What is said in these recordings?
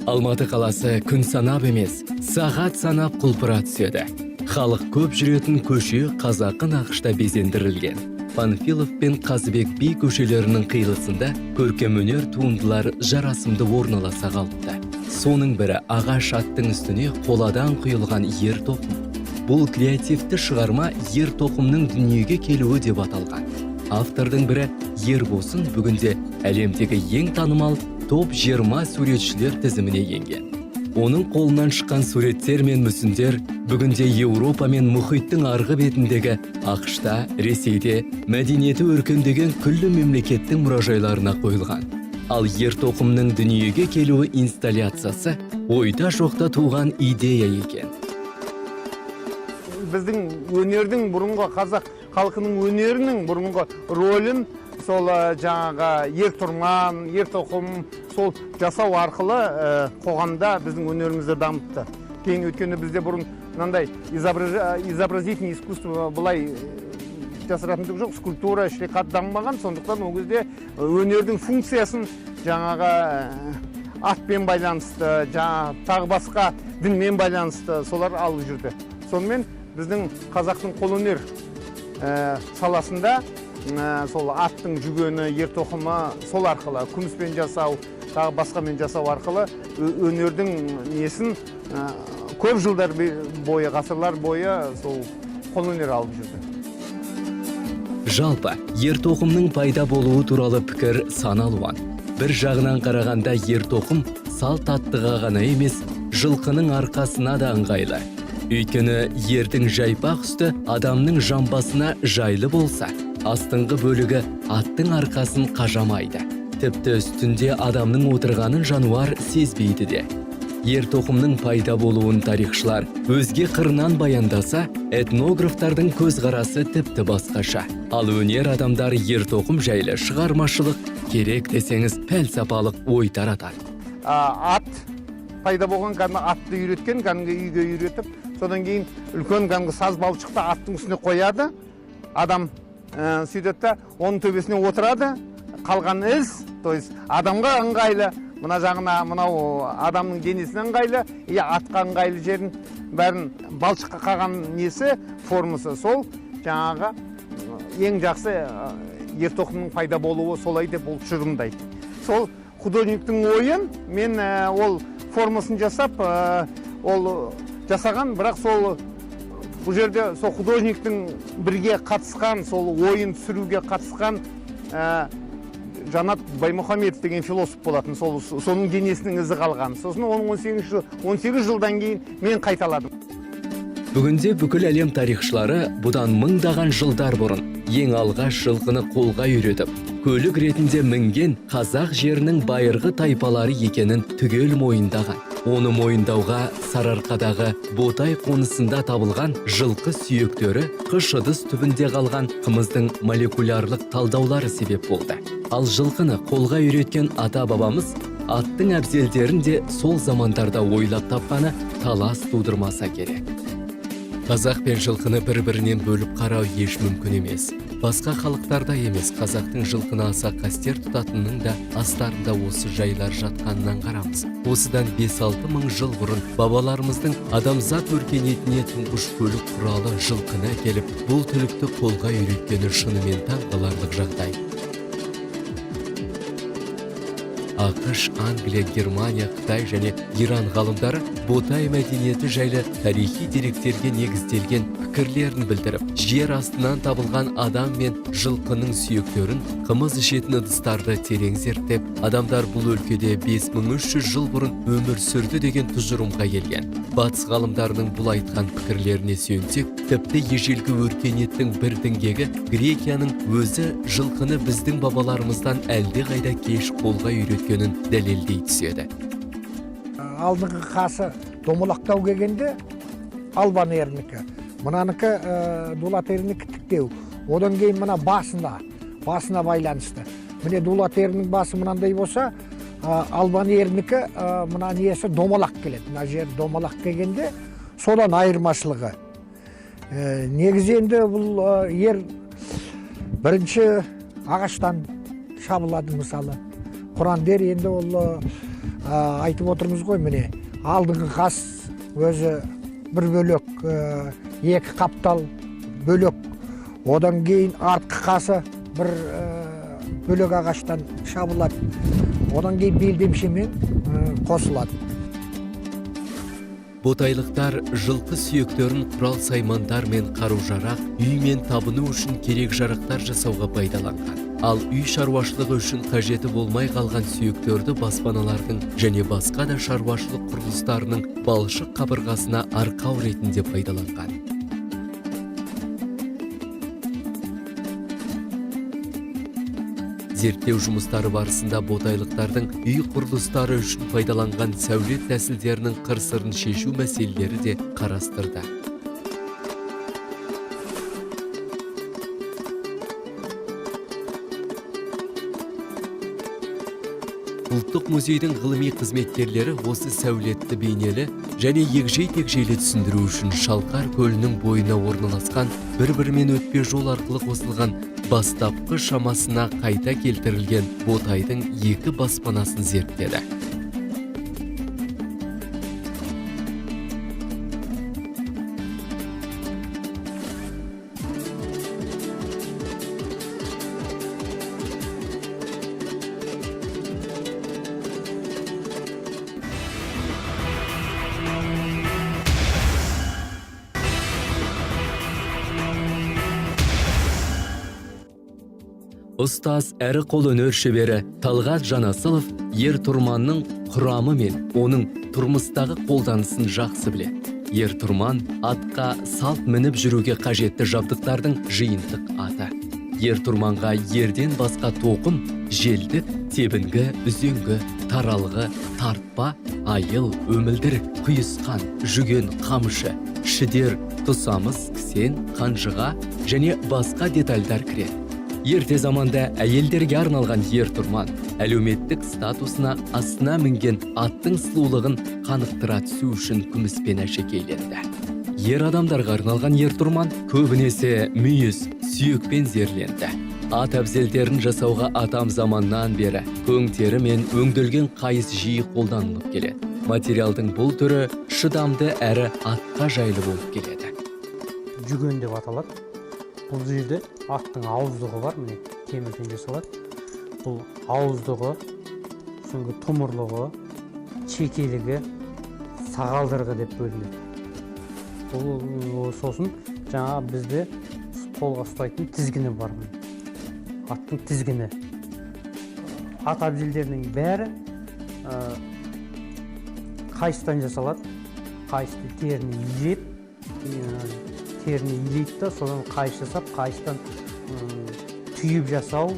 Алматы қаласы күн санап емес, сағат санап құлпыра түседі. Халық көп жүретін көше қазақы нақышта безендірілген. Панфилов пен Қазыбек би көшелерінің қиылысында көркемөнер туындылар жарасымды орналаса қалыпты. Соның бірі ағаш аттың үстіне қоладан құйылған ер тоқым. Бұл креативті шығарма ер тоқымның дүниеге келуі деп аталған. Автордың бірі Ербосын бүгінде әлемдегі ең танымал топ 20 суретшілер тізіміне енген. Оның қолынан шыққан суреттер мен мүсіндер бүгінде Еуропа мен мұхиттың арғы бетіндегі ақш-та, Ресейде мәдениеті өркендеген күллі мемлекеттің мұражайларына қойылған. Ал ер тоқымның дүниеге келуі инсталляциясы ойда жоқта туған идея екен. Біздің өнердің бұрынғы қазақ халқының өнерінің бұрынғы рөлін сол жаңағы ер тұрман, ер тоқым сол жасау арқылы қоғамда біздің өнерімізді дамытты. Кейін өткенде бізде бұрын мынандай изобразительное искусство былай жасыратындық жоқ, скульптура іште қатты дамымаған, сондықтан ол кезде өнердің функциясын жаңағы атпен байланысты, тағы басқа дінмен байланысты солар алып жүрді. Сонымен біздің қазақтың қолөнер саласында сол аттың жүгені, ер тоқымы сол арқылы күміспен жасау, тағы басқамен жасау арқылы өнердің несін көп жылдар бойы, ғасырлар бойы сол қолөнер алып жүрді. Жалпы, ер тоқымның пайда болуы туралы пікір сан алуан. Бір жағынан қарағанда ер тоқым салт аттыға ғана емес, жылқының арқасына да ыңғайлы. Өйткені ердің жайпақ үсті адамның жамбасына жайлы болса, астыңғы бөлігі аттың арқасын қажамайды. Тіпті үстінде адамның отырғанын жануар сезбейді де. Ер тоқымның пайда болуын тарихшылар өзге қырынан баяндаса, этнографтардың көзқарасы тіпті басқаша. Ал өнер адамдар ер тоқым жайлы шығармашылық керек десеңіз пәлсапалық ой таратады. Ат пайда болған кәдімгі атты үйреткен, кәдімгі үйге үйретіп, содан кейін үлкен кәдімгі саз балшықты аттың үстіне қояды. Адам сөйтеді, оның төбесіне отырады. Қалған із, то есть адамға ыңғайлы, мына жағына мынау адамның денесіне ыңғайлы, атқа ыңғайлы жерін бәрін балшыққа қалған несі, формасы сол жаңағы ең жақсы ер тоқымның пайда болуы солай деп ол тұжырымдайды. Сол художниктің ойын мен ол формасын жасап, ол жасаған, бірақ сол бұл жерде сол художниктің бірге қатысқан, сол ойын түсіруге қатысқан Жанат Баймұхамедов деген философ болатын, соның денесінің ізі қалған. Сосын оның 18 жылдан кейін мен қайталадым. Бүгінде бүкіл әлем тарихшылары бұдан мыңдаған жылдар бұрын ең алғаш жылқыны қолға үйретіп, көлік ретінде мінген қазақ жерінің байырғы тайпалары екенін түгел мойындаған. Оны мойындауға Сарыарқадағы Ботай қонысында табылған жылқы сүйектері қыш ыдыс түбінде қалған қымыздың молекулярлық талдаулары себеп болды. Ал жылқыны қолға үйреткен ата-бабамыз аттың әбзелдерін де сол замандарда ойлап тапқаны талас тудырмаса керек. Қазақ пен жылқыны бір-бірінен бөліп қарау еш мүмкін емес. Басқа халықтарда емес, қазақтың жылқыны аса қастер тұтатынның да астарында осы жайлар жатқанынан қарамыз. Осыдан 5-6 мың жыл бұрын бабаларымыздың адамзат өркениетіне тұңғыш көлік құралы жылқыны әкеліп, бұл түлікті қолға үйреткені шынымен таң қаларлық жағдай. ақш, Англия, Германия, Қытай және Иран ғалымдары Ботай мәдениеті жайлы тарихи деректерге негізделген пікірлерін білдіріп, жер астынан табылған адам мен жылқының сүйектерін, қымыз ішетін ыдыстарды терең зерттеп, адамдар бұл өлкеде 5300 жыл бұрын өмір сүрді деген тұжырымға келген. Батыс ғалымдарының бұл айтқан пікірлеріне сүйенсек, тіпті ежелгі өркениеттің бір діңгегі Грекияның өзі жылқыны біздің бабаларымыздан әлдеқайда кеш қолға үйреткенін дәлелдей түседі. Алдыңғы қасы домалақтау келгенде Албан ернікі, мынаныкі дулат ернікі тіктеу. Одан кейін мына басына байланысты. Міне дулат ернің басы мынандай болса, Албан ернікі мына несі домалақ келеді. Мына жер домалақ келгенде содан айырмашылығы. Негізі енді бұл ер бірінші ағаштан шабылады мысалы. Құран дер енді ол айтып отырмыз ғой, міне алдыңғы қас өзі бір бөлек, екі қаптал бөлек, одан кейін артқы қасы бір бөлек ағаштан шабылады, одан кейін белдемшемен қосылады. Ботайлықтар жылқы сүйектерін құрал саймандар мен қару-жарақ, үй мен табыну үшін керек жарақтар жасауға пайдаланған. Ал үй шаруашылығы үшін қажеті болмай қалған сүйектерді баспаналардың және басқа да шаруашылық құрылыстарының балшық қабырғасына арқау ретінде пайдаланған. Зерттеу жұмыстары барысында ботайлықтардың үй құрылыстары үшін пайдаланған сәулет тәсілдерінің қыр-сырын шешу мәселелері де қарастырды. Ұлттық музейдің ғылыми қызметкерлері осы сәулетті бейнелі және егжей-тегжейлі түсіндіру үшін Шалқар көлінің бойына орналасқан бір-бірімен өтпе жол арқылы қосылған бастапқы шамасына қайта келтірілген Ботайдың екі баспанасын зерттеді. Ұстаз әрі қолөнер шебері Талғат Жанасылов ер-тұрманның құрамы мен оның тұрмыстағы қолданысын жақсы біледі. Ер-тұрман атқа салт мініп жүруге қажетті жабдықтардың жиынтық аты. Ер-тұрманға ерден басқа тоқым, желдік, тебінгі, үзеңгі, таралғы, тартпа, айыл, өмілдірік, құйысқан, жүген, қамшы, шідер, тұсамыз, кісен, қанжыға және басқа детальдар кіреді. Ерте заманда әйелдерге арналған ер-тұрман әлеуметтік статусына астына мінген аттың сұлулығын қанықтыра түсу үшін күміспен әшекейленді. Ер адамдарға арналған ер-тұрман көбінесе мүйіз, сүйекпен зерленді. Ат әбзелдерін жасауға атам заманнан бері көң тері мен өңделген қайыс жиі қолданылып келеді. Материалдың бұл түрі шыдамды әрі атқа жайлы болып келеді. Жүген деп аталады. Бұл жерде аттың ауыздығы бар, міне темірден жасалады. Бұл ауыздығы, соңғы тұмырлығы, чекелігі, сағалдырғы деп бөлінеді. Бұл сосын жаңа бізде қолға ұстайтын тізгіні бар. Аттың тізгіні. Ат әбзелдерінің бәрі қайыстан жасалады. Қайысты теріне илеп, теріне илейді да, содан қайыс жасап, қайыстан түйіп жасау,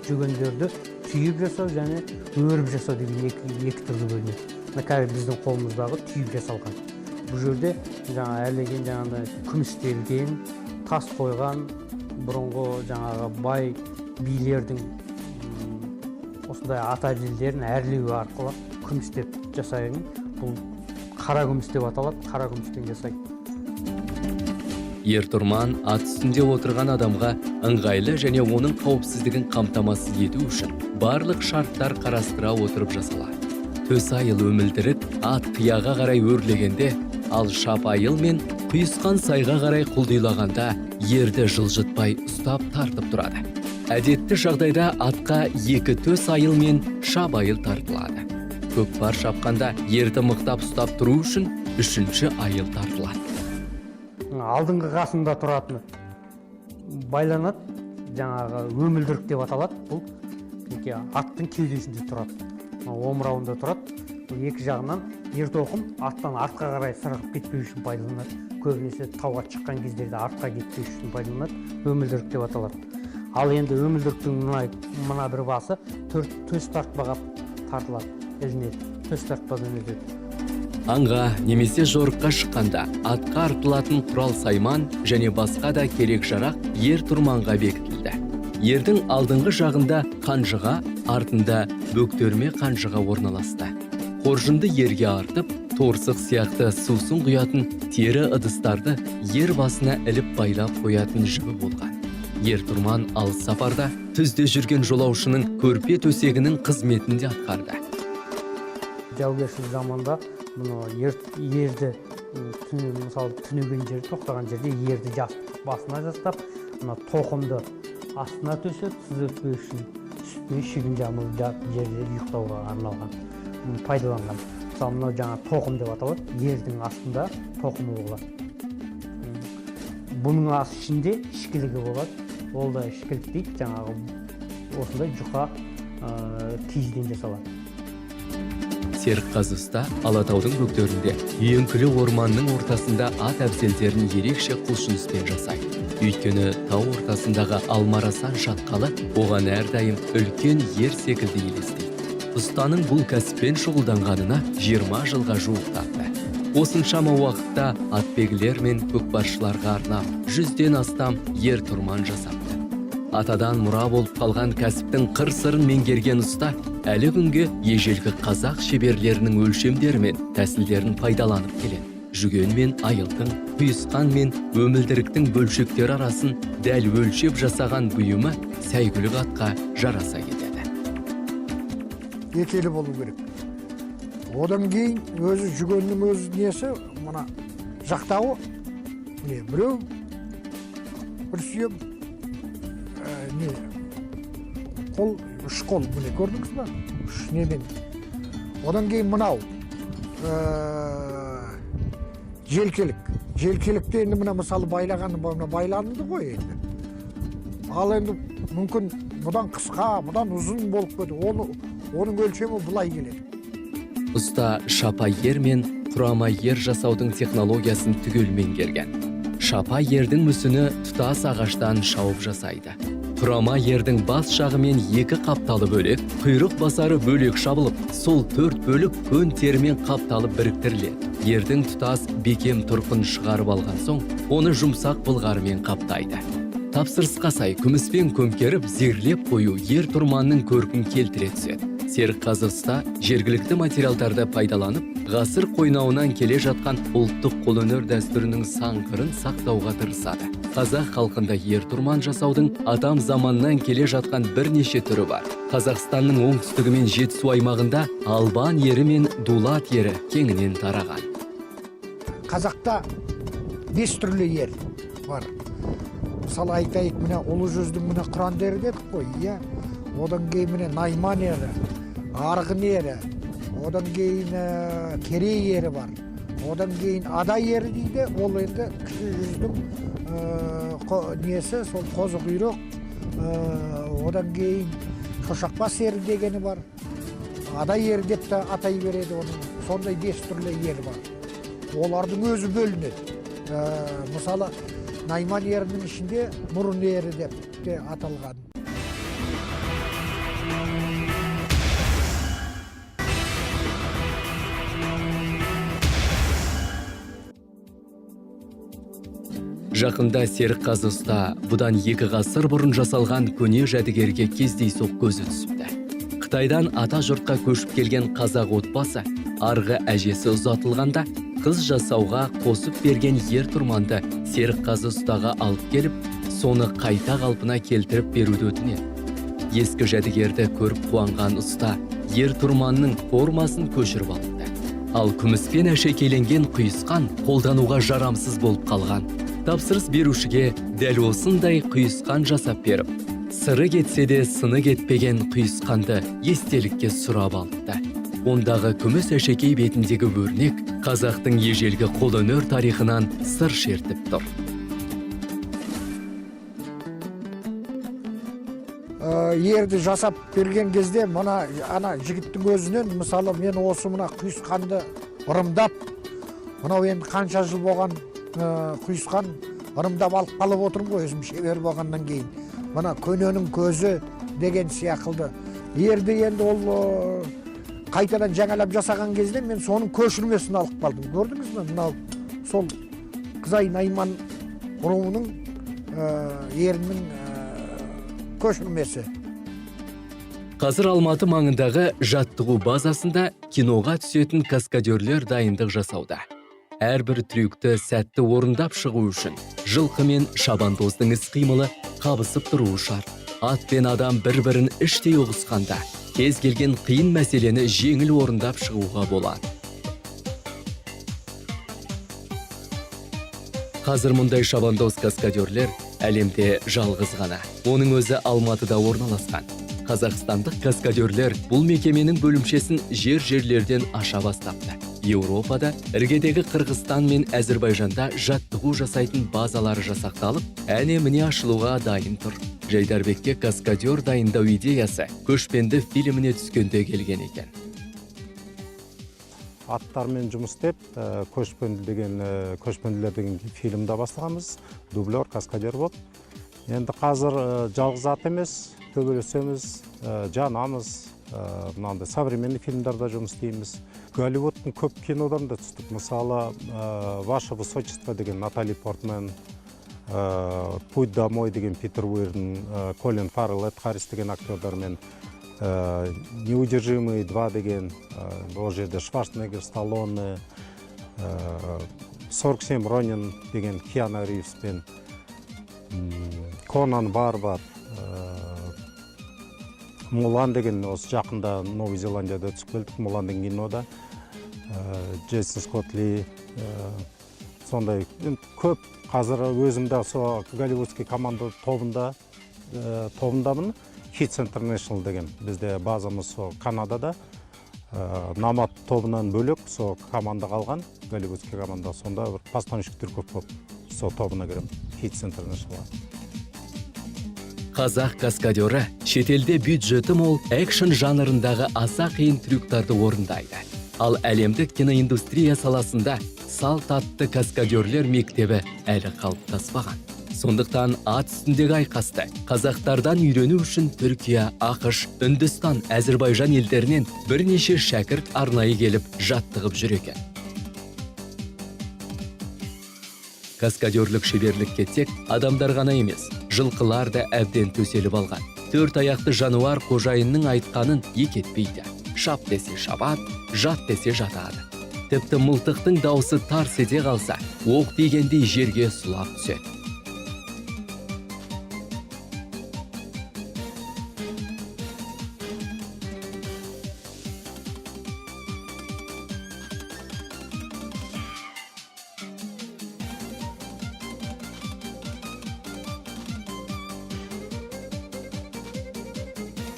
жүгендерді түйіп жасау және өріп жасау деген екі түрлі бөлінеді. Қазір біздің қолымыздағы түйіп жасалған. Бұл жерде жаңа әрлеген, жаңағыдай күмістелген, тас қойған, бұрынғы жаңағы бай билердің осындай ат әбзелдерін әрлеуі арқылы күмістеп жасайын. Бұл қара күміс деп аталады, қара күмістен жасайды. Ер-тұрман ат үстінде отырған адамға ыңғайлы және оның қауіпсіздігін қамтамасыз ету үшін барлық шарттар қарастыра отырып жасалады. Төс айыл өмілдірік ат қияға қарай өрлегенде, ал шап айыл мен құйысқан сайға қарай құлдилағанда ерді жылжытпай ұстап тартып тұрады. Әдетті жағдайда атқа екі төс айыл мен шап айыл тартылады. Көкпар шапқанда ерді мықтап ұстап тұру үшін үшінші айыл тартылады. Алдыңғы қасында тұратыны байланады, жаңағы өмілдірік деп аталады. Бұл аттың кеудесінде тұрады, омырауында тұрады. Екі жағынан ер-тоқым аттан артқа қарай сырғып кетпеу үшін пайдаланады. Көбінесе тауға шыққан кездерде артқа кетпеу үшін пайдаланады. Өмілдірік деп аталады. Ал енді өмілдіріктің мына бір басы төс тартпаға тартылады, ілінеді. Төс тартпадан өтеді. Аңға немесе жорыққа шыққанда атқа артылатын құрал сайман және басқа да керек жарақ ер-тұрманға бекітілді. Ердің алдыңғы жағында қанжыға, артында бөктерме қанжыға орналасты. Қоржынды ерге артып, торсық сияқты сусын құятын тері ыдыстарды ер басына іліп байлап қоятын жібі болған. Ер-тұрман алыс сапарда түзде жүрген жолаушының көрпе төсегінің қызметінде атқарды. жаугершілік заманда мұны ерді мысалы түнеген жерде, тоқтаған жерде ерді басына жастап, мына тоқымды астына төсеп, сүзетпеу үшін үстіне шүйгін жамылып жерде ұйықтауға арналған, пайдаланған. Мысалы мынау жаңа тоқым деп аталады, ердің астында тоқымы болады. Бұның ас ішінде ішкілігі болады, ол да ішкілік дейді, жаңағы осындай жұқа киізден жасалады. Серікқазы ұста Алатаудың бөктерінде үйеңкілі орманның ортасында ат әбзелдерін ерекше құлшыныспен жасайды. Өйткені тау ортасындағы алмарасан шатқалы оған әрдайым үлкен ер секілді елестейді. Ұстаның бұл кәсіппен шұғылданғанына 20 жылға жуықтапты. Осыншама уақытта атбегілер мен көкбаршыларға арнап 100-ден астам ер тұрман жасапты. Атадан мұра болып қалған кәсіптің қыр-сырын меңгерген ұста әлі күнге ежелгі қазақ шеберлерінің өлшемдері мен тәсілдерін пайдаланып келеді. Жүген мен айылдың, құйысқан мен өмілдіріктің бөлшектер арасын дәл өлшеп жасаған бұйымы сәйгүлік атқа жараса кетеді. Екелі болу керек. Одан кейін өзі жүгеннің өзі несі, мына жақтауы, біреу бір сүйем, қол, үш қол, көрдіңіз ба? Үш немен. Одан кейін мынау желкелік. Желкелікте енді мына мысалы байлағаны байланды ғой енді. Ал енді мүмкін бұдан қысқа, бұдан ұзын болып кетті. Оның өлшемі бұлай келеді. Ұста шапа ер мен құрама ер жасаудың технологиясын түгел меңгерген. Шапа ердің мүсіні тұтас ағаштан шауып жасайды. Құрама ердің бас жағы мен екі қапталы бөлек, құйрық басары бөлек шабылып, сол 4 бөлік көн терімен қапталып біріктіріледі. Ердің тұтас бекем тұрқын шығарып алған соң, оны жұмсақ былғарымен қаптайды. Тапсырысқа сай күміспен көмкеріп, зерлеп қою ер тұрманның көркін келтіре түседі. Серікқазы ұста жергілікті материалдарды пайдаланып, ғасыр қойнауынан келе жатқан ұлттық қолөнер дәстүрінің саңғырын сақтауға тырысады. Қазақ халқында ер тұрман жасаудың атам заманнан келе жатқан бірнеше түрі бар. Қазақстанның оңтүстігі мен Жетісу аймағында албан ері мен дулат ері кеңінен тараған. Қазақта 5 түрлі ер бар. Мысалы айтайық, міне ұлы жүздің міне құран ері дедік қой, иә. Одан кейін міне найман ері, арғын ері, одан кейін керей ері бар. Одан кейін адай ері дейді, ол енді кіші жүздің несі, сол қозы құйрық. Одан кейін шошақбас ері дегені бар. Адай ері деп те атай береді оның. Сондай 5 түрлі ері бар. Олардың өзі бөлінеді. Мысалы, найман ерінің ішінде мұрын ері деп те аталған. Жақында Серікқазы ұста бұдан 2 ғасыр бұрын жасалған көне жәдігерге кездейсоқ көзі түсіпті. Қытайдан ата жұртқа көшіп келген қазақ отбасы арғы әжесі ұзатылғанда қыз жасауға қосып берген ер тұрманды Серікқазы ұстаға алып келіп, соны қайта қалпына келтіріп беруді өтінеді. Ескі жәдігерді көріп қуанған ұста ер тұрманның формасын көшіріп алыпты. Ал күміспен әшекейленген құйысқан қолдануға жарамсыз болып қалған. Тапсырыс берушіге дәл осындай құйысқан жасап беріп, сыры кетсе де сыны кетпеген құйысқанды естелікке сұрап алыпты. Ондағы күміс әшекей бетіндегі өрнек қазақтың ежелгі қолөнер тарихынан сыр шертіп тұр. Ерді жасап берген кезде мына жігіттің өзінен, мысалы мен осы мына құйысқанды ырымдап, мынау енді қанша жыл болған құйысқан ырымдап алып қалып отырмын ғой, өзім шебер болғаннан кейін. Мына көненің көзі деген сияқылды. Ерді енді ол қайтадан жаңалап жасаған кезде мен соның көшірмесін алып қалдым. Көрдіңіз бе? Мынау сол Қызай Найман руының ерінің көшірмесі. Қазір Алматы маңындағы жаттығу базасында киноға түсетін каскадерлер дайындық жасауда. Әрбір трюкті сәтті орындап шығу үшін жылқы мен шабандоздың іс-қимылы қабысып тұруы шарт. Ат пен адам бір-бірін іштей ұғысқанда, кез келген қиын мәселені жеңіл орындап шығуға болады. Қазір мұндай шабандоз каскадерлер әлемде жалғыз ғана. Оның өзі Алматыда орналасқан. Қазақстандық каскадерлер бұл мекеменің бөлімшесін жерлерден аша бастапты. Еуропада, іргедегі Қырғызстан мен Әзірбайжанда жаттығу жасайтын базалары жасақталып, әне міне ашылуға дайын тұр. Жайдарбекке каскадер дайындау идеясы көшпенді фильміне түскенде келген екен. Аттармен жұмыс істеп, көшпенділер деген фильмді бастағанбыз, дублер, каскадер болып. Енді қазір жалғыз ат емес, төбелесеміз, жанамыз, мынандай современный фильмдарда жұмыс істейміз. Голливудтың көп киноларында түстік. Мысалы, «Ваше высочество» деген Натали Портман, «Путь домой» деген Питер Уирден, Колин Фаррелл, Эд Харрис деген актердармен, «Неудержимые 2» деген, ол жерде Шварценеггер, Сталлоне, 47 Ронин деген Киану Ривзбен, Конан Варвар, Мулан деген осы жақында Новый Зеландияда түсіп келдік, Мулан деген кинода, Джейсон Скотт Ли, сондай көп. Қазір өзімді сол голливудский команда тобындамын. Hits International деген бізде базамыз сол Канадада, Намат тобынан бөлек сол команда қалған, голливудский команда, сонда бір постановщиктер көп болып сол тобына кірем, Hits International. Қазақ каскадері шетелде бюджеті мол экшн жанрындағы аса қиын трюктарды орындайды. Ал әлемдік киноиндустрия саласында салт атты каскадерлер мектебі әлі қалыптаспаған. Сондықтан ат үстіндегі айқасты қазақтардан үйрену үшін Түркия, ақш, Үндістан, Әзірбайжан елдерінен бірнеше шәкірт арнайы келіп жаттығып жүр екен. Каскадерлік шеберлікке тек адамдар ғана емес, жылқылар да әбден төселіп алған. 4 аяқты жануар қожайынның айтқанын екетпейді. Шап десе шабат, жат десе жатады. Тіпті мылтықтың дауысы тарс ете қалса, оқ дегендей жерге сұлап түседі.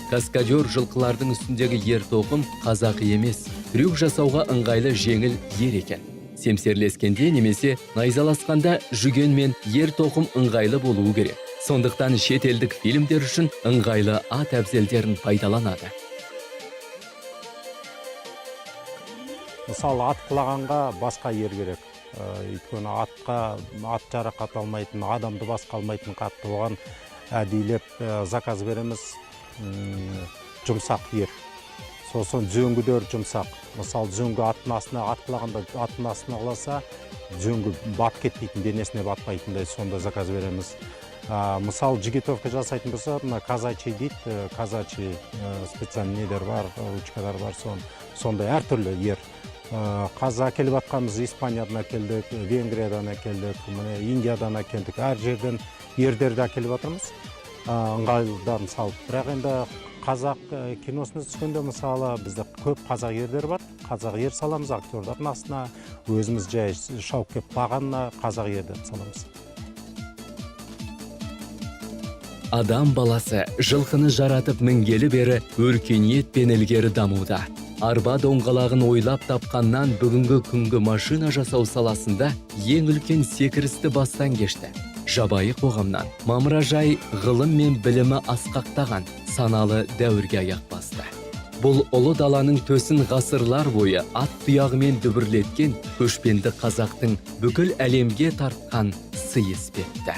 Каскадер жылқылардың үстіндегі ер-тоқым қазақы емес, трюк жасауға ыңғайлы жеңіл ер екен. Семсерлескенде немесе найзаласқанда жүген мен ер-тоқым ыңғайлы болуы керек. Сондықтан шетелдік фильмдер үшін ыңғайлы ат әбзелдерін пайдаланады. Мысалы, ат құлағанға басқа ер керек. Өйткені ат жарақат алмайтын, адамды басқа алмайтын қатты, оған әдейлеп заказ береміз. Жұмсақ ер. Сосын жөңгідер жұмсақ. Мысалы, жөңгі аттың астына құлағанда аттың астына құласа, жөңгі бат кетпейтін, денесіне батпайтындай сонда заказ береміз. Мысалы, жигитовка жасайтын болса, казачи дейді, казачи специальный недер бар, ручкалар бар, сондай әртүрлі ер. Қаза келіп атқанымыз Испаниядан әкелдік, Венгриядан әкелдік, Индиядан әкелдік, әр жерден ердерді әкеліп атырмыз. Ыңғайлыларын салып. Бірақ енді қазақ киносына түскенде мысалы бізде көп қазақ ерлер бар. Қазақ ер саламыз актердардың астына, өзіміз жай шауып кеп бағанына қазақ ерді саламыз. Адам баласы жылқыны жаратып мінгелі бері өркениет пен ілгері дамуда. Арба доңғалағын ойлап тапқаннан бүгінгі күнгі машина жасау саласында ең үлкен секірісті бастан кешті. Жабайы қоғамнан мамыражай ғылым мен білімі асқақтаған саналы дәуірге аяқ басты. Бұл ұлы даланың төсін ғасырлар бойы ат тұяғымен дүбірлеткен көшпенді қазақтың бүкіл әлемге тартқан сый іспетті.